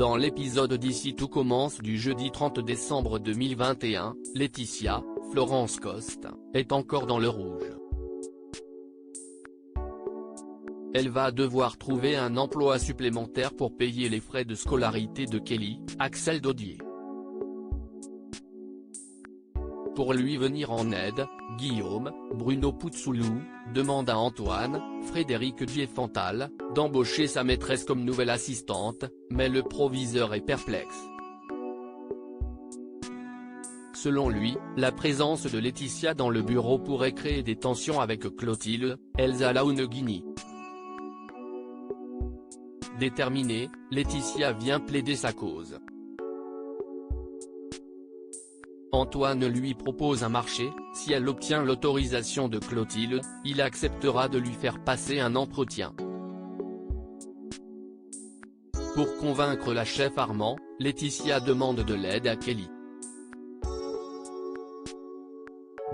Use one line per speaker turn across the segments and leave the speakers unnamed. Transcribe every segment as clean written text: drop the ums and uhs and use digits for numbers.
Dans l'épisode d'Ici tout commence du jeudi 30 décembre 2021, Laetitia, Florence Coste, est encore dans le rouge. Elle va devoir trouver un emploi supplémentaire pour payer les frais de scolarité de Kelly, Axel Dodier. Pour lui venir en aide, Guillaume, Bruno Puzoulou, demande à Antoine, Frédéric Diefenthal, d'embaucher sa maîtresse comme nouvelle assistante, mais le proviseur est perplexe. Selon lui, la présence de Laetitia dans le bureau pourrait créer des tensions avec Clotilde, Elsa Launegini. Déterminée, Laetitia vient plaider sa cause. Antoine lui propose un marché, si elle obtient l'autorisation de Clotilde, il acceptera de lui faire passer un entretien. Pour convaincre la chef Armand, Laetitia demande de l'aide à Kelly.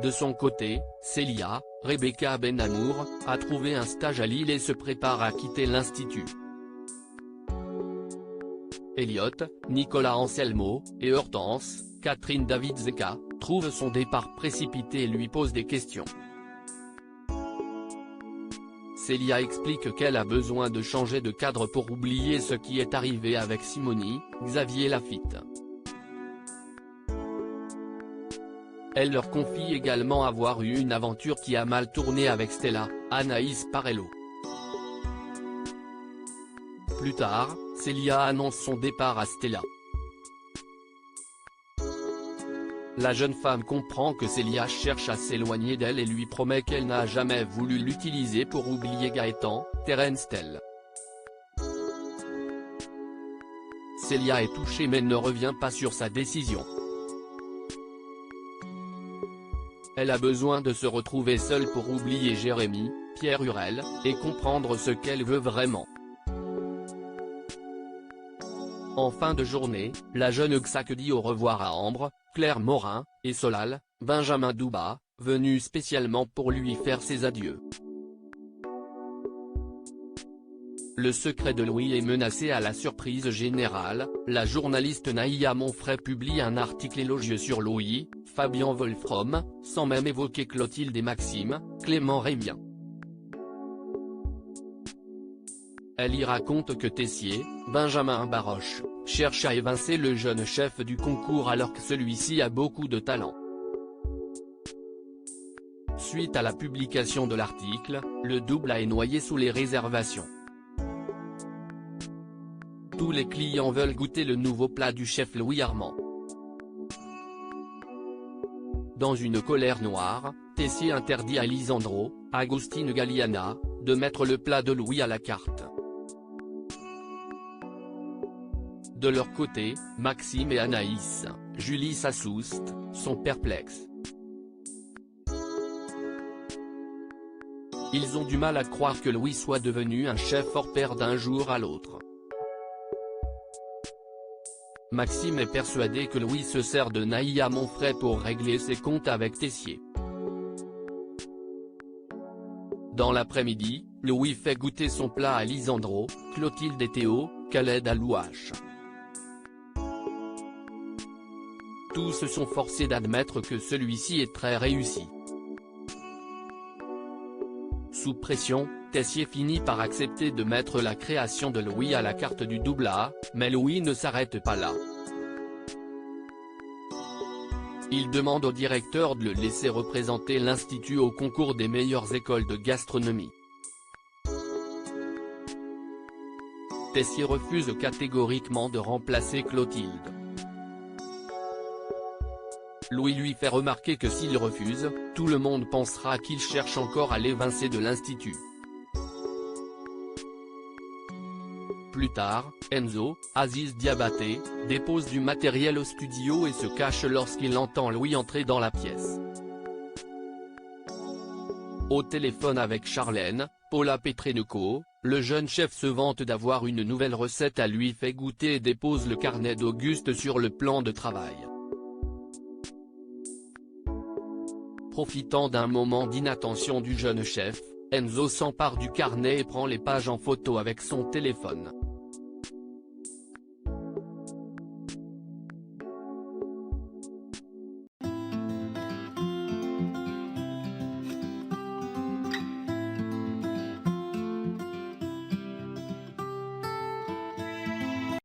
De son côté, Célia, Rebecca Benamour, a trouvé un stage à Lille et se prépare à quitter l'institut. Elliot, Nicolas Anselmo, et Hortense, Catherine David-Zeka, trouvent son départ précipité et lui posent des questions. Célia explique qu'elle a besoin de changer de cadre pour oublier ce qui est arrivé avec Simonie, Xavier Lafitte. Elle leur confie également avoir eu une aventure qui a mal tourné avec Stella, Anaïs Parello. Plus tard, Célia annonce son départ à Stella. La jeune femme comprend que Célia cherche à s'éloigner d'elle et lui promet qu'elle n'a jamais voulu l'utiliser pour oublier Gaëtan, Terence Tell. Célia est touchée mais ne revient pas sur sa décision. Elle a besoin de se retrouver seule pour oublier Jérémy, Pierre Hurel, et comprendre ce qu'elle veut vraiment. En fin de journée, la jeune Xak dit au revoir à Ambre, Claire Morin, et Solal, Benjamin Douba, venus spécialement pour lui faire ses adieux. Le secret de Louis est menacé à la surprise générale, la journaliste Naïa Monfray publie un article élogieux sur Louis, Fabien Wolfrom, sans même évoquer Clotilde et Maxime, Clément Rémien. Elle y raconte que Tessier, Benjamin Baroche, cherche à évincer le jeune chef du concours alors que celui-ci a beaucoup de talent. Suite à la publication de l'article, le double est noyé sous les réservations. Tous les clients veulent goûter le nouveau plat du chef Louis Armand. Dans une colère noire, Tessier interdit à Lisandro, Agostine Galliana, de mettre le plat de Louis à la carte. De leur côté, Maxime et Anaïs, Julie Sassoust, sont perplexes. Ils ont du mal à croire que Louis soit devenu un chef hors pair d'un jour à l'autre. Maxime est persuadé que Louis se sert de Naïa Monfray pour régler ses comptes avec Tessier. Dans l'après-midi, Louis fait goûter son plat à Lisandro, Clotilde et Théo, qu'elle aide à Louache. Tous se sont forcés d'admettre que celui-ci est très réussi. Sous pression, Tessier finit par accepter de mettre la création de Louis à la carte du double A, mais Louis ne s'arrête pas là. Il demande au directeur de le laisser représenter l'institut au concours des meilleures écoles de gastronomie. Tessier refuse catégoriquement de remplacer Clotilde. Louis lui fait remarquer que s'il refuse, tout le monde pensera qu'il cherche encore à l'évincer de l'institut. Plus tard, Enzo, Aziz Diabaté, dépose du matériel au studio et se cache lorsqu'il entend Louis entrer dans la pièce. Au téléphone avec Charlène, Paula Petrenko, le jeune chef se vante d'avoir une nouvelle recette à lui fait goûter et dépose le carnet d'Auguste sur le plan de travail. Profitant d'un moment d'inattention du jeune chef, Enzo s'empare du carnet et prend les pages en photo avec son téléphone.